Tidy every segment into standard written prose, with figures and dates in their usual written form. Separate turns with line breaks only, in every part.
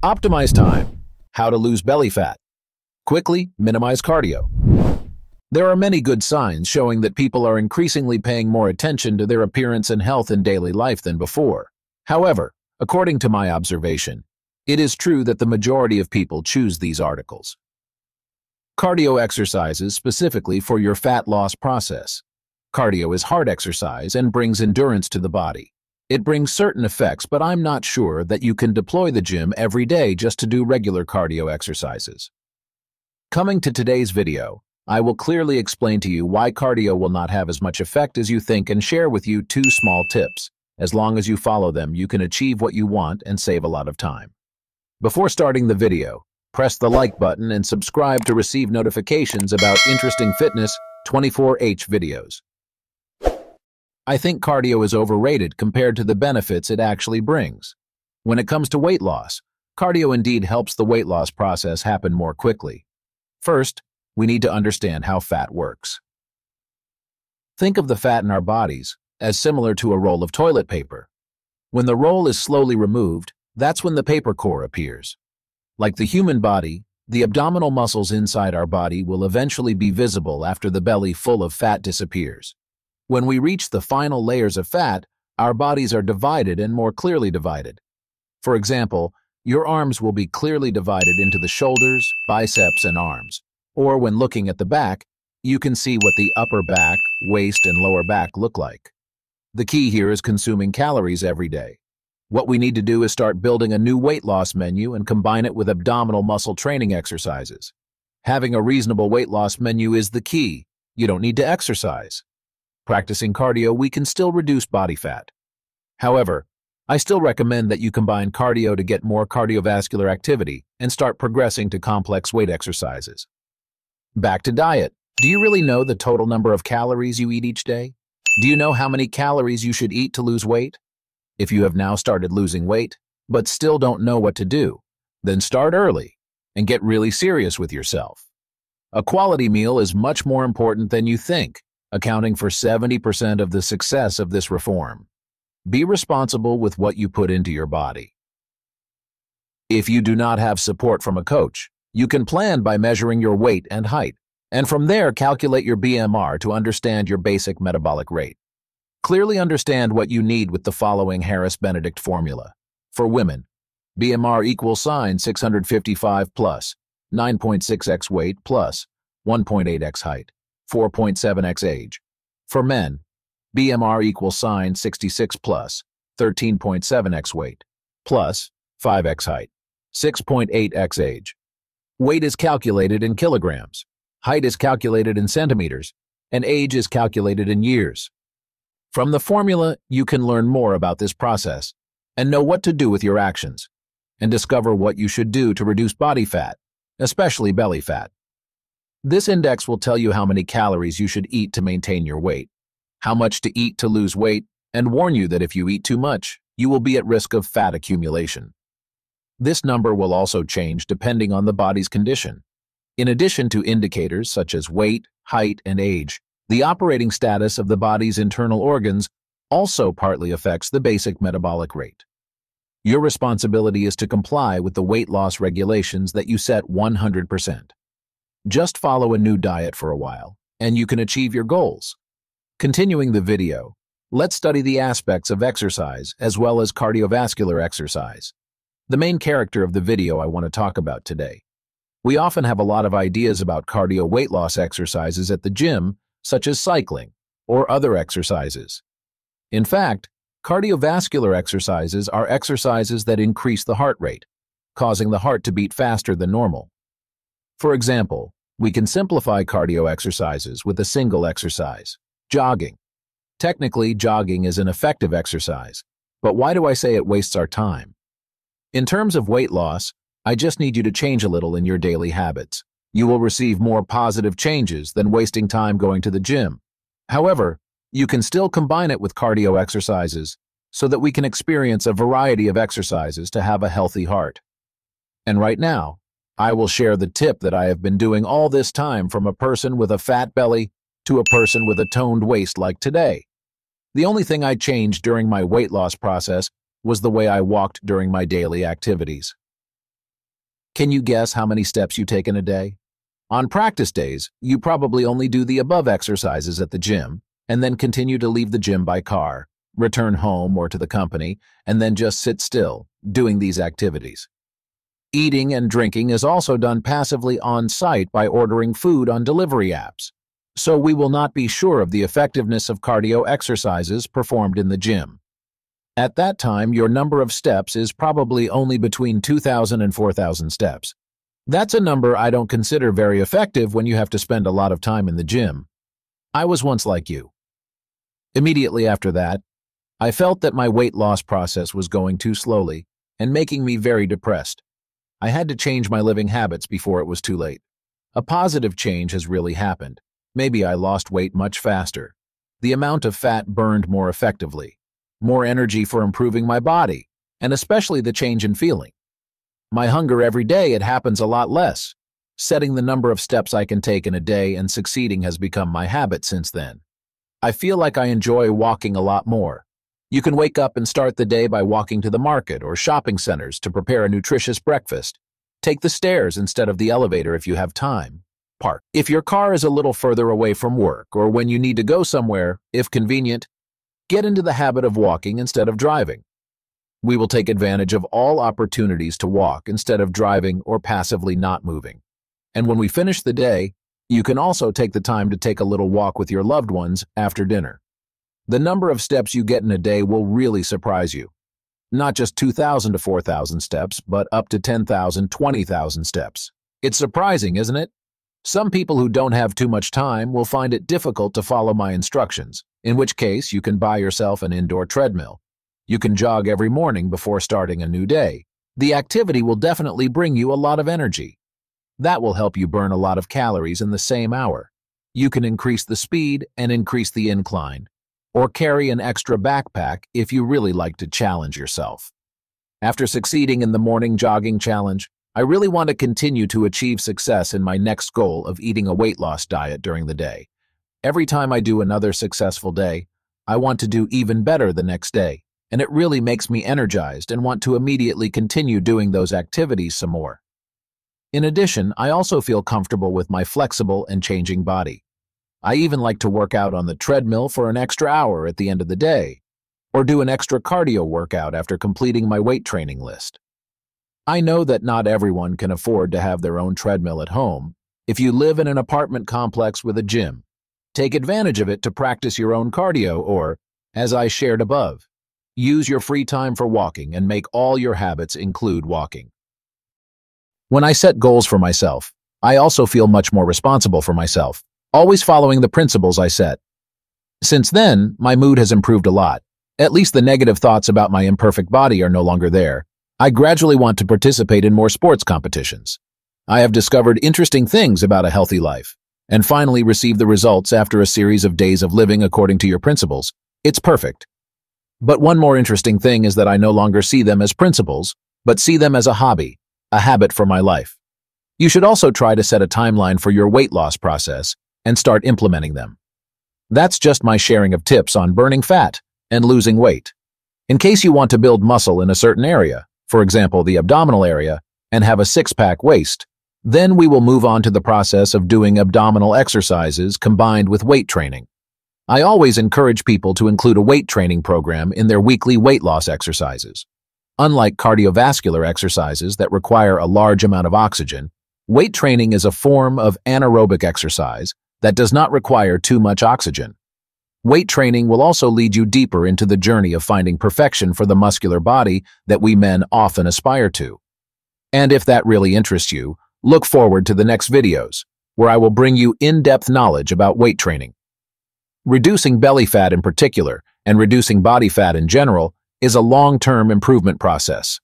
Optimize time. How to lose belly fat. Quickly minimize cardio. There are many good signs showing that people are increasingly paying more attention to their appearance and health in daily life than before. However, according to my observation, it is true that the majority of people choose these articles. Cardio exercises specifically for your fat loss process. Cardio is hard exercise and brings endurance to the body. It brings certain effects, but I'm not sure that you can deploy the gym every day just to do regular cardio exercises. Coming to today's video, I will clearly explain to you why cardio will not have as much effect as you think and share with you 2 small tips. As long as you follow them, you can achieve what you want and save a lot of time. Before starting the video, press the like button and subscribe to receive notifications about interesting fitness 24H videos. I think cardio is overrated compared to the benefits it actually brings. When it comes to weight loss, cardio indeed helps the weight loss process happen more quickly. First, we need to understand how fat works. Think of the fat in our bodies as similar to a roll of toilet paper. When the roll is slowly removed, that's when the paper core appears. Like the human body, the abdominal muscles inside our body will eventually be visible after the belly full of fat disappears. When we reach the final layers of fat, our bodies are divided and more clearly divided. For example, your arms will be clearly divided into the shoulders, biceps, and arms. Or when looking at the back, you can see what the upper back, waist, and lower back look like. The key here is consuming calories every day. What we need to do is start building a new weight loss menu and combine it with abdominal muscle training exercises. Having a reasonable weight loss menu is the key. You don't need to exercise. Practicing cardio, we can still reduce body fat. However, I still recommend that you combine cardio to get more cardiovascular activity and start progressing to complex weight exercises. Back to diet. Do you really know the total number of calories you eat each day? Do you know how many calories you should eat to lose weight? If you have now started losing weight, but still don't know what to do, then start early and get really serious with yourself. A quality meal is much more important than you think, accounting for 70% of the success of this reform. Be responsible with what you put into your body. If you do not have support from a coach, you can plan by measuring your weight and height, and from there calculate your BMR to understand your basic metabolic rate. Clearly understand what you need with the following Harris-Benedict formula. For women, BMR equals 655 plus 9.6x weight plus 1.8x height, 4.7x age. For men, BMR equals 66 plus 13.7x weight plus 5x height, 6.8x age. Weight is calculated in kilograms, height is calculated in centimeters, and age is calculated in years. From the formula, you can learn more about this process and know what to do with your actions, and discover what you should do to reduce body fat, especially belly fat. This index will tell you how many calories you should eat to maintain your weight, how much to eat to lose weight, and warn you that if you eat too much, you will be at risk of fat accumulation. This number will also change depending on the body's condition. In addition to indicators such as weight, height, and age, the operating status of the body's internal organs also partly affects the basic metabolic rate. Your responsibility is to comply with the weight loss regulations that you set 100%. Just follow a new diet for a while, and you can achieve your goals. Continuing the video, let's study the aspects of exercise as well as cardiovascular exercise. The main character of the video I want to talk about today. We often have a lot of ideas about cardio weight loss exercises at the gym, such as cycling or other exercises. In fact, cardiovascular exercises are exercises that increase the heart rate, causing the heart to beat faster than normal. For example, we can simplify cardio exercises with a single exercise, jogging. Technically, jogging is an effective exercise, but why do I say it wastes our time? In terms of weight loss, I just need you to change a little in your daily habits. You will receive more positive changes than wasting time going to the gym. However, you can still combine it with cardio exercises so that we can experience a variety of exercises to have a healthy heart. And right now, I will share the tip that I have been doing all this time from a person with a fat belly to a person with a toned waist like today. The only thing I changed during my weight loss process was the way I walked during my daily activities. Can you guess how many steps you take in a day? On practice days, you probably only do the above exercises at the gym, and then continue to leave the gym by car, return home or to the company, and then just sit still, doing these activities. Eating and drinking is also done passively on-site by ordering food on delivery apps, so we will not be sure of the effectiveness of cardio exercises performed in the gym. At that time, your number of steps is probably only between 2,000 and 4,000 steps. That's a number I don't consider very effective when you have to spend a lot of time in the gym. I was once like you. Immediately after that, I felt that my weight loss process was going too slowly and making me very depressed. I had to change my living habits before it was too late. A positive change has really happened. Maybe I lost weight much faster. The amount of fat burned more effectively. More energy for improving my body, and especially the change in feeling. My hunger every day, it happens a lot less. Setting the number of steps I can take in a day and succeeding has become my habit since then. I feel like I enjoy walking a lot more. You can wake up and start the day by walking to the market or shopping centers to prepare a nutritious breakfast. Take the stairs instead of the elevator if you have time. Park. If your car is a little further away from work or when you need to go somewhere, if convenient, get into the habit of walking instead of driving. We will take advantage of all opportunities to walk instead of driving or passively not moving. And when we finish the day, you can also take the time to take a little walk with your loved ones after dinner. The number of steps you get in a day will really surprise you. Not just 2,000 to 4,000 steps, but up to 10,000, 20,000 steps. It's surprising, isn't it? Some people who don't have too much time will find it difficult to follow my instructions, in which case you can buy yourself an indoor treadmill. You can jog every morning before starting a new day. The activity will definitely bring you a lot of energy. That will help you burn a lot of calories in the same hour. You can increase the speed and increase the incline, or carry an extra backpack if you really like to challenge yourself. After succeeding in the morning jogging challenge, I really want to continue to achieve success in my next goal of eating a weight loss diet during the day. Every time I do another successful day, I want to do even better the next day, and it really makes me energized and want to immediately continue doing those activities some more. In addition, I also feel comfortable with my flexible and changing body. I even like to work out on the treadmill for an extra hour at the end of the day, or do an extra cardio workout after completing my weight training list. I know that not everyone can afford to have their own treadmill at home. If you live in an apartment complex with a gym, take advantage of it to practice your own cardio or, as I shared above, use your free time for walking and make all your habits include walking. When I set goals for myself, I also feel much more responsible for myself, always following the principles I set. Since then, my mood has improved a lot. At least the negative thoughts about my imperfect body are no longer there. I gradually want to participate in more sports competitions. I have discovered interesting things about a healthy life, and finally received the results after a series of days of living according to your principles. It's perfect. But one more interesting thing is that I no longer see them as principles, but see them as a hobby, a habit for my life. You should also try to set a timeline for your weight loss process and start implementing them. That's just my sharing of tips on burning fat and losing weight. In case you want to build muscle in a certain area, for example, the abdominal area, and have a six-pack waist, then we will move on to the process of doing abdominal exercises combined with weight training. I always encourage people to include a weight training program in their weekly weight loss exercises. Unlike cardiovascular exercises that require a large amount of oxygen, weight training is a form of anaerobic exercise that does not require too much oxygen. Weight training will also lead you deeper into the journey of finding perfection for the muscular body that we men often aspire to. And if that really interests you, look forward to the next videos, where I will bring you in-depth knowledge about weight training. Reducing belly fat in particular, and reducing body fat in general, is a long-term improvement process.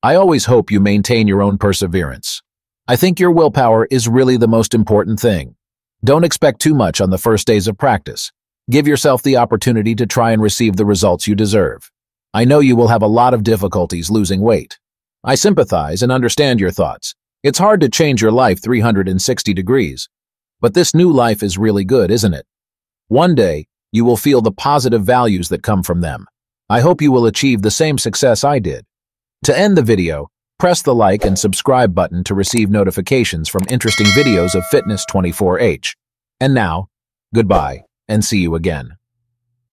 I always hope you maintain your own perseverance. I think your willpower is really the most important thing. Don't expect too much on the first days of practice. Give yourself the opportunity to try and receive the results you deserve. I know you will have a lot of difficulties losing weight. I sympathize and understand your thoughts. It's hard to change your life 360 degrees. But this new life is really good, isn't it? One day, you will feel the positive values that come from them. I hope you will achieve the same success I did. To end the video, Press the like and subscribe button to receive notifications from interesting videos of Fitness 24H. And now, goodbye, and see you again.